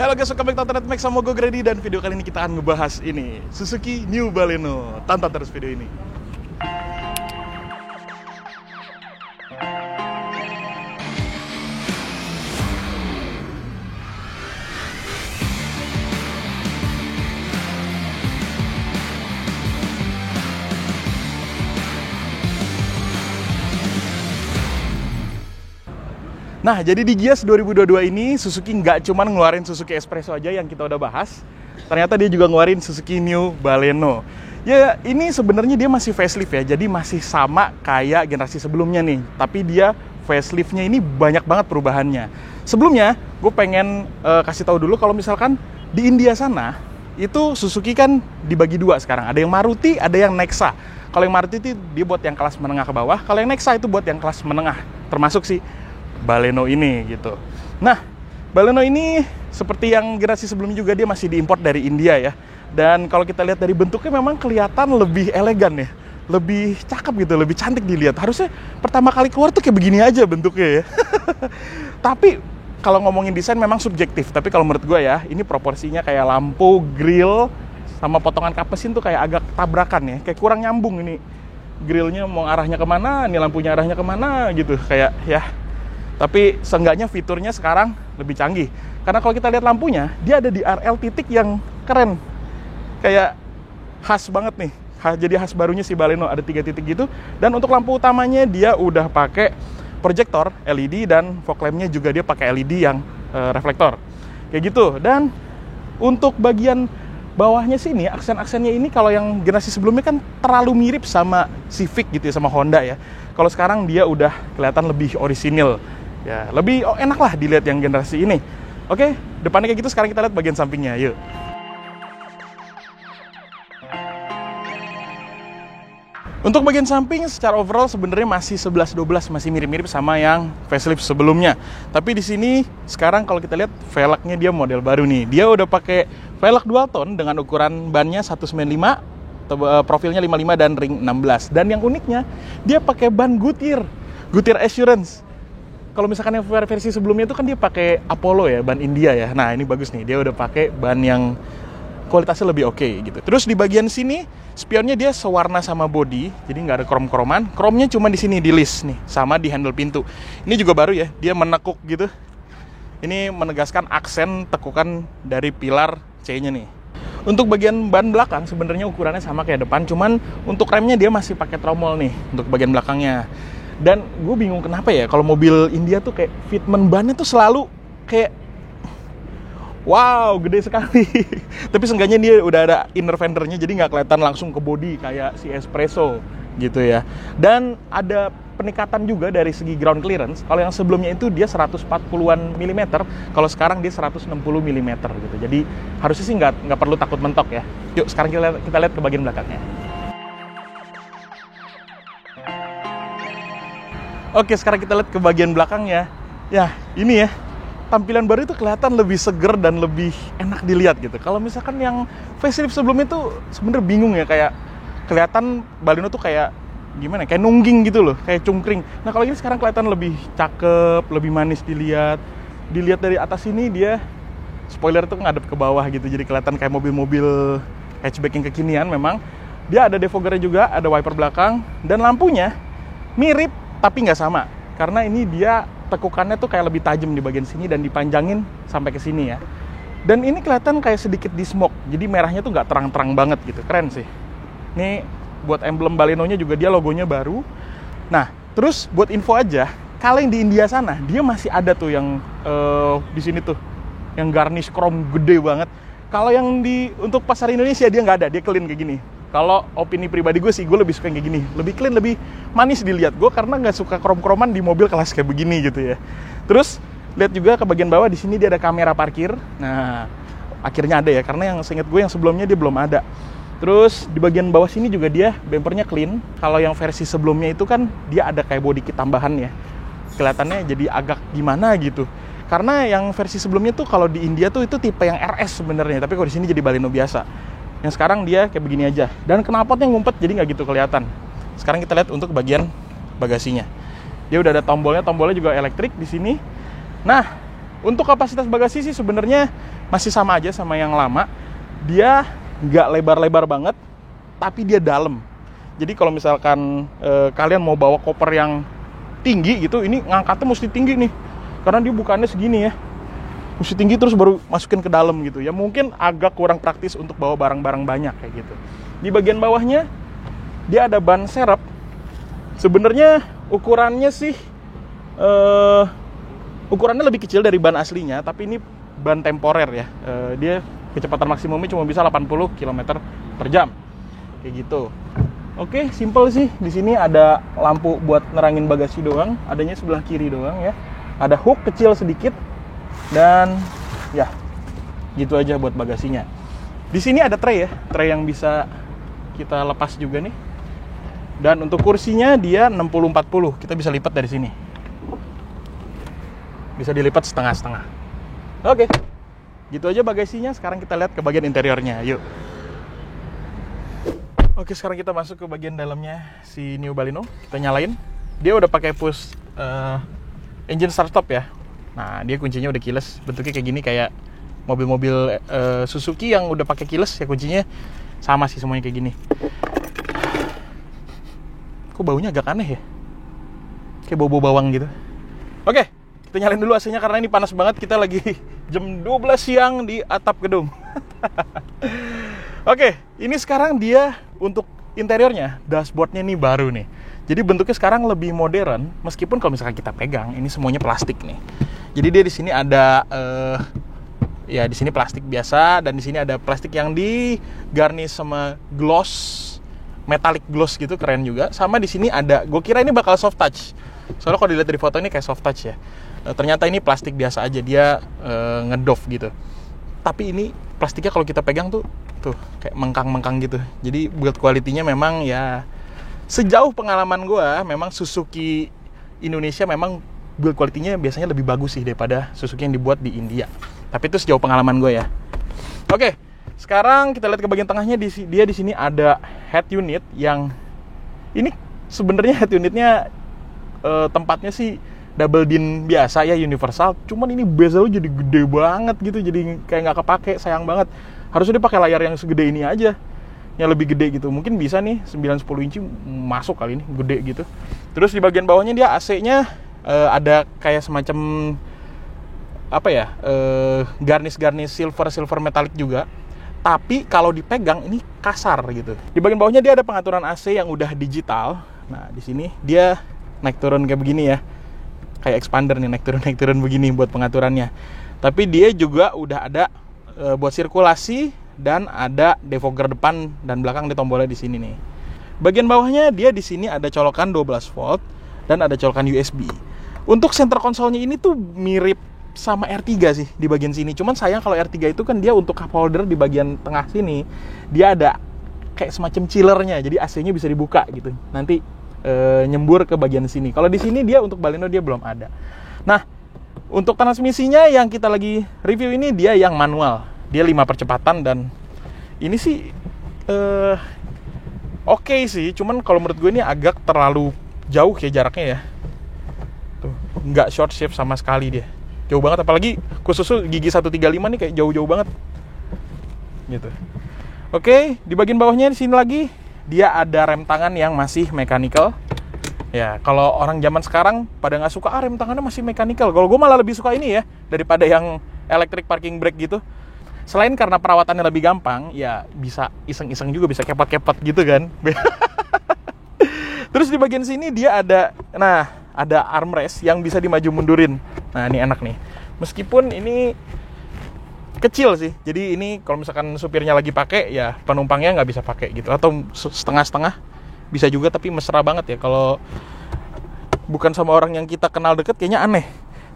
Halo guys, welcome back to Internet Max sama gue Grady. Dan video kali ini kita akan ngebahas ini Suzuki New Baleno. Tonton terus video ini. Nah, jadi di Gias 2022 ini Suzuki nggak cuma ngeluarin Suzuki Espresso aja yang kita udah bahas. Ternyata dia juga ngeluarin Suzuki New Baleno. Ya, ini sebenarnya dia masih facelift ya. Jadi masih sama kayak generasi sebelumnya nih. Tapi dia faceliftnya ini banyak banget perubahannya. Sebelumnya, gue pengen kasih tahu dulu kalau misalkan di India sana itu Suzuki kan dibagi dua sekarang. Ada yang Maruti, ada yang Nexa. Kalau yang Maruti itu dia buat yang kelas menengah ke bawah. Kalau yang Nexa itu buat yang kelas menengah. Termasuk sih Baleno ini gitu. Nah, Baleno ini seperti yang generasi sebelumnya juga dia masih diimpor dari India ya. Dan kalau kita lihat dari bentuknya memang kelihatan lebih elegan ya. Lebih cakep gitu, lebih cantik dilihat. Harusnya pertama kali keluar tuh kayak begini aja bentuknya ya. Tapi kalau ngomongin desain memang subjektif. Tapi kalau menurut gue ya, ini proporsinya kayak lampu, grill, sama potongan kap mesin tuh kayak agak tabrakan ya. Kayak kurang nyambung ini. Grillnya mau arahnya kemana, ini lampunya arahnya kemana gitu. Kayak ya. Tapi seenggaknya fiturnya sekarang lebih canggih. Karena kalau kita lihat lampunya, dia ada di RL titik yang keren. Kayak khas banget nih. Jadi khas barunya si Baleno, ada 3 titik gitu. Dan untuk lampu utamanya dia udah pakai proyektor LED dan fog lampnya juga dia pakai LED yang reflektor. Kayak gitu. Dan untuk bagian bawahnya sini, aksen-aksennya ini kalau yang generasi sebelumnya kan terlalu mirip sama Civic gitu ya, sama Honda ya. Kalau sekarang dia udah kelihatan lebih orisinil. Ya, lebih enak lah dilihat yang generasi ini. Oke, depannya kayak gitu, sekarang kita lihat bagian sampingnya, yuk. Untuk bagian samping secara overall sebenarnya masih 11-12, masih mirip-mirip sama yang facelift sebelumnya. Tapi di sini sekarang kalau kita lihat velgnya dia model baru nih. Dia udah pakai velg dual tone dengan ukuran bannya 195, profilnya 55 dan ring 16. Dan yang uniknya dia pakai ban Goodyear Assurance. Kalau misalkan yang versi sebelumnya itu kan dia pakai Apollo ya, ban India ya. Nah, ini bagus nih, dia udah pakai ban yang kualitasnya lebih oke gitu. Terus di bagian sini spionnya dia sewarna sama body, jadi nggak ada krom-kroman. Kromnya cuma di sini di list nih, sama di handle pintu. Ini juga baru ya, dia menekuk gitu. Ini menegaskan aksen tekukan dari pilar C-nya nih. Untuk bagian ban belakang sebenarnya ukurannya sama kayak depan, cuman untuk remnya dia masih pakai tromol nih untuk bagian belakangnya. Dan gue bingung kenapa ya, kalau mobil India tuh kayak fitment bannya tuh selalu kayak wow, gede sekali. Tapi seenggaknya dia udah ada inner fendernya, jadi nggak kelihatan langsung ke body kayak si Espresso gitu ya. Dan ada peningkatan juga dari segi ground clearance. Kalau yang sebelumnya itu dia 140-an mm, kalau sekarang dia 160 mm gitu. Jadi harusnya sih nggak perlu takut mentok ya. Yuk sekarang kita lihat ke bagian belakangnya. Oke, sekarang kita lihat ke bagian belakangnya. Ya, ini ya. Tampilan baru itu kelihatan lebih seger dan lebih enak dilihat gitu. Kalau misalkan yang facelift sebelumnya tuh sebenarnya bingung ya, kayak kelihatan Baleno tuh kayak gimana? Kayak nungging gitu loh, kayak cungkring. Nah, kalau ini sekarang kelihatan lebih cakep, lebih manis dilihat. Dilihat dari atas ini dia spoiler tuh ngadep ke bawah gitu. Jadi kelihatan kayak mobil-mobil hatchback yang kekinian memang. Dia ada defoggernya juga, ada wiper belakang dan lampunya mirip tapi nggak sama. Karena ini dia tekukannya tuh kayak lebih tajam di bagian sini dan dipanjangin sampai ke sini ya. Dan ini kelihatan kayak sedikit di smoke. Jadi merahnya tuh nggak terang-terang banget gitu. Keren sih. Ini buat emblem Balenonya juga dia logonya baru. Nah, terus buat info aja, kalau yang di India sana dia masih ada tuh yang di sini tuh yang garnish chrome gede banget. Kalau yang untuk pasar Indonesia dia nggak ada, dia clean kayak gini. Kalau opini pribadi gue sih, gue lebih suka yang kayak gini. Lebih clean, lebih manis dilihat. Gue karena nggak suka krom-kroman di mobil kelas kayak begini gitu ya. Terus, lihat juga ke bagian bawah, di sini dia ada kamera parkir. Nah, akhirnya ada ya. Karena yang seingat gue yang sebelumnya dia belum ada. Terus, di bagian bawah sini juga dia bumpernya clean. Kalau yang versi sebelumnya itu kan, dia ada kayak body kit tambahan ya. Kelihatannya jadi agak gimana gitu. Karena yang versi sebelumnya tuh kalau di India tuh itu tipe yang RS sebenarnya. Tapi kalau di sini jadi Baleno biasa. Yang sekarang dia kayak begini aja. Dan knalpotnya ngumpet jadi nggak gitu kelihatan. Sekarang kita lihat untuk bagian bagasinya. Dia udah ada tombolnya juga elektrik di sini. Nah, Untuk kapasitas bagasi sih sebenarnya masih sama aja sama yang lama. Dia nggak lebar-lebar banget, tapi dia dalam. Jadi kalau misalkan kalian mau bawa koper yang tinggi gitu, ini ngangkatnya mesti tinggi nih. Karena dia bukannya segini ya. Mesti tinggi terus baru masukin ke dalam gitu. Ya mungkin agak kurang praktis untuk bawa barang-barang banyak kayak gitu. Di bagian bawahnya dia ada ban serep. Sebenarnya ukurannya sih ukurannya lebih kecil dari ban aslinya, tapi ini ban temporer ya. Dia kecepatan maksimumnya cuma bisa 80 km per jam. Kayak gitu. Oke, simple sih. Di sini ada lampu buat nerangin bagasi doang, adanya sebelah kiri doang ya. Ada hook kecil sedikit dan ya gitu aja buat bagasinya. Di sini ada tray ya, tray yang bisa kita lepas juga nih. Dan untuk kursinya dia 60-40, kita bisa lipat dari sini. Bisa dilipat setengah-setengah. Oke, gitu aja bagasinya. Sekarang kita lihat ke bagian interiornya, yuk. Oke, sekarang kita masuk ke bagian dalamnya si New Baleno. Kita nyalain. Dia udah pakai push engine start stop ya. Nah, dia kuncinya udah keyless. Bentuknya kayak gini, kayak mobil-mobil Suzuki yang udah pakai keyless ya, kuncinya sama sih semuanya kayak gini. Kok baunya agak aneh ya? Kayak bau-bau bawang gitu. Oke, kita nyalain dulu AC-nya karena ini panas banget. Kita lagi jam 12 siang di atap gedung. Oke, ini sekarang dia untuk interiornya, dashboardnya ini baru nih. Jadi bentuknya sekarang lebih modern, meskipun kalau misalkan kita pegang, ini semuanya plastik nih. Jadi dia di sini ada ya di sini plastik biasa, dan di sini ada plastik yang digarnish sama gloss, metallic gloss gitu, keren juga. Sama di sini ada, gue kira ini bakal soft touch. Soalnya kalau dilihat dari foto ini kayak soft touch ya. Ternyata ini plastik biasa aja, dia ngedove gitu. Tapi ini plastiknya kalau kita pegang tuh kayak mengkang-mengkang gitu. Jadi build quality-nya memang ya, sejauh pengalaman gue, memang Suzuki Indonesia memang build quality-nya biasanya lebih bagus sih daripada Suzuki yang dibuat di India. Tapi itu sejauh pengalaman gue ya. Oke, sekarang kita lihat ke bagian tengahnya. Dia di sini ada head unit yang ini sebenarnya head unitnya tempatnya sih double din biasa ya, universal. Cuman ini bezelnya jadi gede banget gitu, jadi kayak nggak kepake, sayang banget. Harusnya dia pakai layar yang segede ini aja, yang lebih gede gitu. Mungkin bisa nih 9-10 inci masuk kali ini, gede gitu. Terus di bagian bawahnya dia AC-nya ada kayak semacam apa ya, garnish silver metallic juga. Tapi kalau dipegang ini kasar gitu. Di bagian bawahnya dia ada pengaturan AC yang udah digital. Nah, di sini dia naik turun kayak begini ya. Kayak expander nih, naik turun begini buat pengaturannya. Tapi dia juga udah ada buat sirkulasi, dan ada defogger depan dan belakang di tombolnya di sini nih. Bagian bawahnya dia di sini ada colokan 12 volt dan ada colokan USB. Untuk center konsolnya ini tuh mirip sama R3 sih di bagian sini. Cuman sayang kalau R3 itu kan dia untuk cup holder di bagian tengah sini, dia ada kayak semacam chillernya. Jadi AC-nya bisa dibuka gitu. Nanti nyembur ke bagian sini. Kalau di sini dia untuk Baleno dia belum ada. Nah, untuk transmisinya yang kita lagi review ini dia yang manual. Dia 5 percepatan dan ini sih oke sih. Cuman kalau menurut gue ini agak terlalu jauh ya jaraknya ya. Tuh, nggak short shift sama sekali dia. Jauh banget, apalagi khusus gigi 135 nih kayak jauh-jauh banget. Gitu. Oke, di bagian bawahnya di sini lagi dia ada rem tangan yang masih mechanical. Ya, kalau orang zaman sekarang pada nggak suka rem tangannya masih mechanical. Kalau gue malah lebih suka ini ya daripada yang electric parking brake gitu. Selain karena perawatannya lebih gampang, ya bisa iseng-iseng juga, bisa kepot-kepot gitu kan. Terus di bagian sini dia ada, ada armrest yang bisa dimaju mundurin. Nah, ini enak nih. Meskipun ini kecil sih, jadi ini kalau misalkan supirnya lagi pakai, ya penumpangnya nggak bisa pakai gitu, atau setengah-setengah bisa juga, tapi mesra banget ya. Kalau bukan sama orang yang kita kenal deket, kayaknya aneh.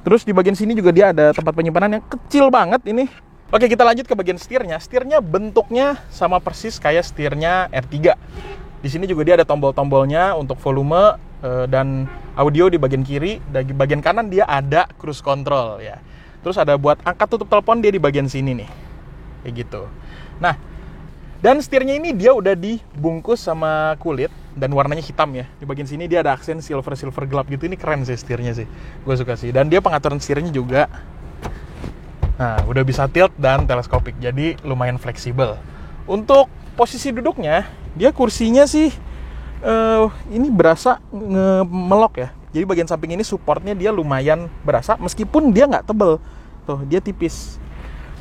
Terus di bagian sini juga dia ada tempat penyimpanan yang kecil banget ini. Oke, kita lanjut ke bagian setirnya. Setirnya bentuknya sama persis kayak setirnya R3. Di sini juga dia ada tombol-tombolnya untuk volume dan audio di bagian kiri. Dan di bagian kanan dia ada cruise control ya. Terus ada buat angkat tutup telepon dia di bagian sini nih. Kayak gitu. Nah, dan setirnya ini dia udah dibungkus sama kulit dan warnanya hitam ya. Di bagian sini dia ada aksen silver gelap gitu. Ini keren sih setirnya sih. Gue suka sih. Dan dia pengaturan setirnya juga Nah, udah bisa tilt dan teleskopik, jadi lumayan fleksibel. Untuk posisi duduknya, dia kursinya sih ini berasa melok ya. Jadi bagian samping ini supportnya dia lumayan berasa, meskipun dia nggak tebel. Tuh, dia tipis.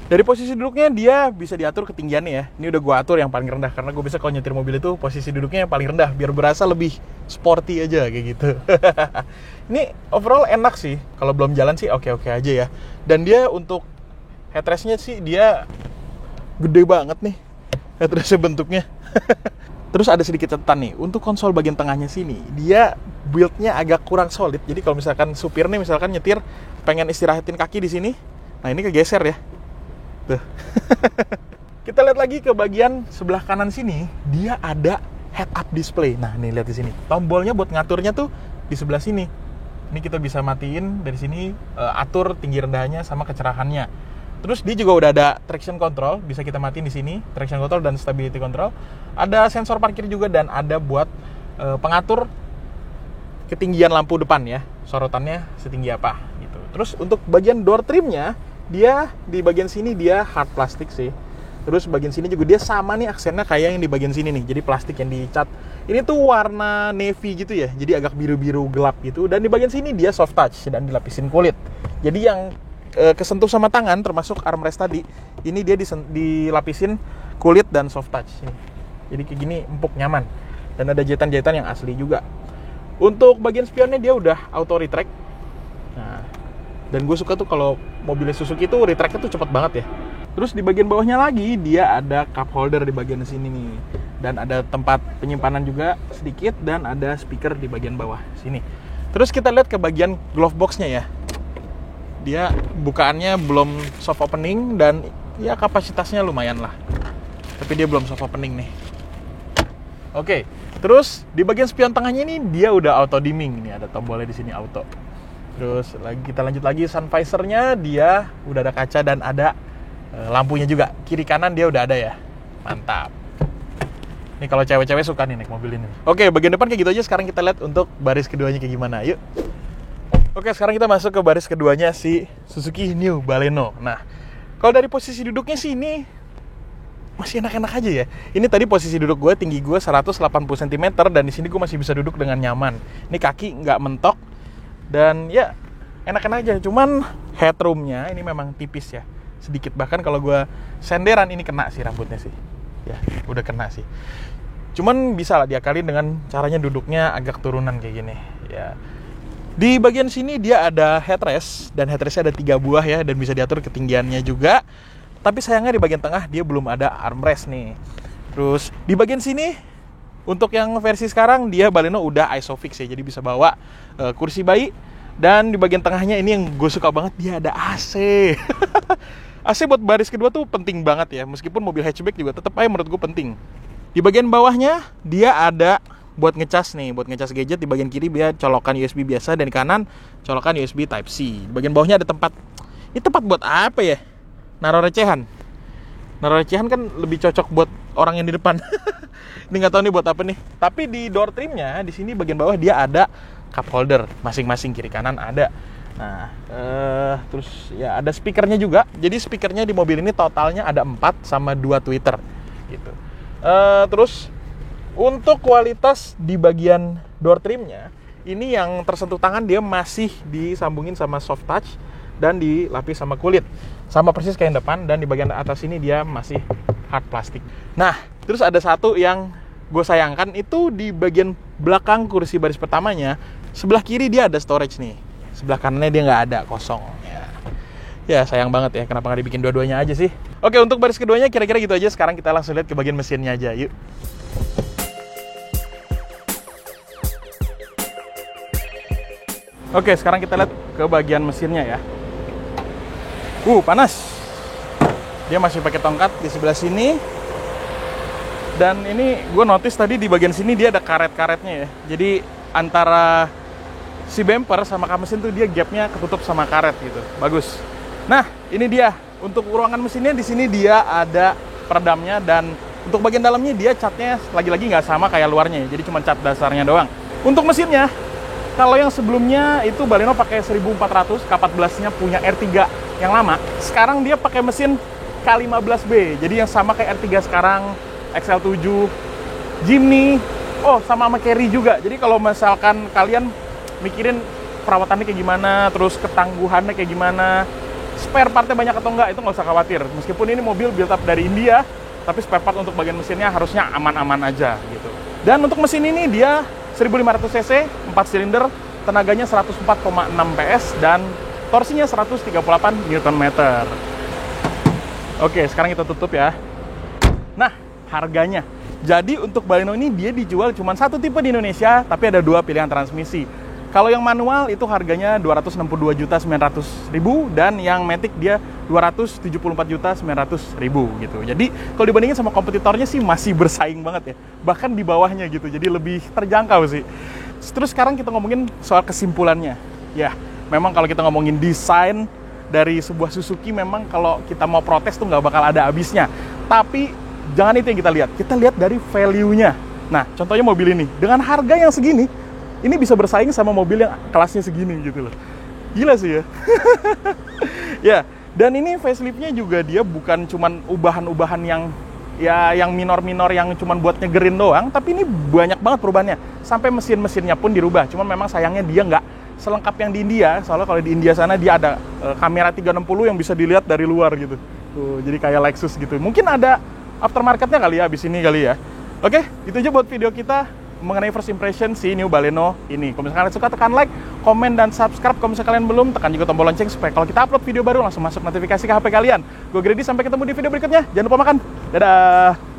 Dari posisi duduknya dia bisa diatur ketinggiannya ya. Ini udah gue atur yang paling rendah, karena gue bisa kalau nyetir mobil itu posisi duduknya yang paling rendah, biar berasa lebih sporty aja kayak gitu. Ini overall enak sih, kalau belum jalan sih oke-oke aja ya. Dan dia untuk headrestnya sih dia gede banget nih, headrestnya bentuknya. Terus ada sedikit catatan nih, untuk konsol bagian tengahnya sini, dia build-nya agak kurang solid. Jadi kalau misalkan supir nih, misalkan nyetir, pengen istirahatin kaki di sini, nah ini kegeser ya. Tuh. Kita lihat lagi ke bagian sebelah kanan sini, dia ada head-up display. Nah, nih lihat di sini. Tombolnya buat ngaturnya tuh di sebelah sini. Ini kita bisa matiin dari sini, atur tinggi rendahnya sama kecerahannya. Terus dia juga udah ada traction control, bisa kita matiin di sini, traction control dan stability control. Ada sensor parkir juga dan ada buat pengatur ketinggian lampu depan ya, sorotannya setinggi apa gitu. Terus untuk bagian door trimnya, dia di bagian sini dia hard plastik sih. Terus bagian sini juga dia sama nih aksennya kayak yang di bagian sini nih. Jadi plastik yang dicat. Ini tuh warna navy gitu ya. Jadi agak biru-biru gelap gitu. Dan di bagian sini dia soft touch dan dilapisin kulit. Jadi yang kesentuh sama tangan termasuk armrest tadi, ini dia dilapisin kulit dan soft touch. Jadi kayak gini empuk, nyaman. Dan ada jahitan-jahitan yang asli juga. Untuk bagian spionnya dia udah auto retract. Nah, dan gue suka tuh kalau mobilnya Suzuki tuh retract-nya tuh cepet banget ya. Terus di bagian bawahnya lagi dia ada cup holder di bagian sini nih. Dan ada tempat penyimpanan juga sedikit dan ada speaker di bagian bawah sini. Terus kita lihat ke bagian glove box-nya ya. Dia bukaannya belum soft opening dan ya kapasitasnya lumayan lah. Tapi dia belum soft opening nih. Oke, terus di bagian spion tengahnya ini dia udah auto dimming. Nih ada tombolnya di sini auto. Terus kita lanjut lagi, sun visor-nya dia udah ada kaca dan ada lampunya juga. Kiri kanan dia udah ada ya. Mantap. Ini kalau cewek-cewek suka nih naik mobil ini. Oke, bagian depan kayak gitu aja. Sekarang kita lihat untuk baris keduanya kayak gimana. Yuk. Oke, sekarang kita masuk ke baris keduanya si Suzuki New Baleno. Nah, kalau dari posisi duduknya sih ini masih enak-enak aja ya. Ini tadi posisi duduk gue, tinggi gue 180 cm dan di sini gue masih bisa duduk dengan nyaman. Ini kaki nggak mentok dan ya enak-enak aja. Cuman headroomnya ini memang tipis ya, sedikit. Bahkan kalau gue senderan ini kena sih rambutnya sih. Ya, udah kena sih. Cuman bisa lah diakalin dengan caranya duduknya agak turunan kayak gini. Ya. Di bagian sini dia ada headrest dan headrestnya ada 3 buah ya dan bisa diatur ketinggiannya juga. Tapi sayangnya di bagian tengah dia belum ada armrest nih. Terus di bagian sini untuk yang versi sekarang dia Baleno udah Isofix ya, jadi bisa bawa kursi bayi. Dan di bagian tengahnya ini yang gue suka banget, dia ada AC. AC buat baris kedua tuh penting banget ya, meskipun mobil hatchback juga tetap aja menurut gue penting. Di bagian bawahnya dia ada buat ngecas nih, buat ngecas gadget. Di bagian kiri dia colokan USB biasa dan di kanan colokan USB Type C. Di bagian bawahnya ada tempat. Ini tempat buat apa ya? Naruh recehan. Naruh recehan kan lebih cocok buat orang yang di depan. Ini nggak tahu nih buat apa nih. Tapi di door trimnya di sini bagian bawah dia ada cup holder masing-masing, kiri kanan ada. Nah, terus ya ada speakernya juga. Jadi speakernya di mobil ini totalnya ada 4 sama 2 tweeter gitu. Terus untuk kualitas di bagian door trimnya ini yang tersentuh tangan dia masih disambungin sama soft touch dan dilapis sama kulit. Sama persis kayak yang depan, dan di bagian atas ini dia masih hard plastik. Nah, terus ada satu yang gue sayangkan, itu di bagian belakang kursi baris pertamanya, sebelah kiri dia ada storage nih. Sebelah kanannya dia nggak ada, kosong. Ya sayang banget ya, kenapa nggak dibikin dua-duanya aja sih. Oke, untuk baris keduanya kira-kira gitu aja. Sekarang kita langsung lihat ke bagian mesinnya aja, yuk. Oke, sekarang kita lihat ke bagian mesinnya ya. Panas. Dia masih pakai tongkat di sebelah sini. Dan ini gue notice tadi di bagian sini dia ada karet-karetnya ya. Jadi antara si bumper sama kap mesin tuh dia gapnya ketutup sama karet gitu. Bagus. Nah, ini dia. Untuk ruangan mesinnya di sini dia ada peredamnya, dan untuk bagian dalamnya dia catnya lagi-lagi nggak sama kayak luarnya. Jadi cuma cat dasarnya doang. Untuk mesinnya, kalau yang sebelumnya itu Baleno pakai 1400, K14-nya punya R3 yang lama, sekarang dia pakai mesin K15B. Jadi yang sama kayak R3 sekarang, XL7, Jimny, sama Carry juga. Jadi kalau misalkan kalian mikirin perawatannya kayak gimana, terus ketangguhannya kayak gimana, spare partnya banyak atau enggak, itu nggak usah khawatir. Meskipun ini mobil build up dari India, tapi spare part untuk bagian mesinnya harusnya aman-aman aja gitu. Dan untuk mesin ini dia 1500 cc, 4 silinder, tenaganya 104,6 PS, dan torsinya 138 Nm. Oke, sekarang kita tutup ya. Nah, harganya. Jadi untuk Baleno ini dia dijual cuma satu tipe di Indonesia, tapi ada 2 pilihan transmisi. Kalau yang manual itu harganya 262.900.000, dan yang Matic dia 274.900.000 gitu. Jadi kalau dibandingin sama kompetitornya sih masih bersaing banget ya. Bahkan di bawahnya gitu. Jadi lebih terjangkau sih. Terus sekarang kita ngomongin soal kesimpulannya. Ya, memang kalau kita ngomongin desain dari sebuah Suzuki, memang kalau kita mau protes tuh nggak bakal ada habisnya. Tapi jangan itu yang kita lihat. Kita lihat dari value-nya. Nah, contohnya mobil ini. Dengan harga yang segini, ini bisa bersaing sama mobil yang kelasnya segini gitu loh. Gila sih ya. Ya, dan ini facelift-nya juga dia bukan cuman ubahan-ubahan yang minor-minor yang cuman buat nyegerin doang, tapi ini banyak banget perubahannya. Sampai mesin-mesinnya pun dirubah. Cuman memang sayangnya dia nggak selengkap yang di India. Soalnya kalau di India sana dia ada kamera 360 yang bisa dilihat dari luar gitu. Tuh, jadi kayak Lexus gitu. Mungkin ada aftermarket-nya kali ya, abis ini kali ya. Oke, itu aja buat video kita mengenai first impression si New Baleno ini. Kalau misalkan kalian suka, tekan like, komen, dan subscribe. Kalau misalkan kalian belum, tekan juga tombol lonceng supaya kalau kita upload video baru langsung masuk notifikasi ke HP kalian. Gue Grady, sampai ketemu di video berikutnya. Jangan lupa makan. Dadah!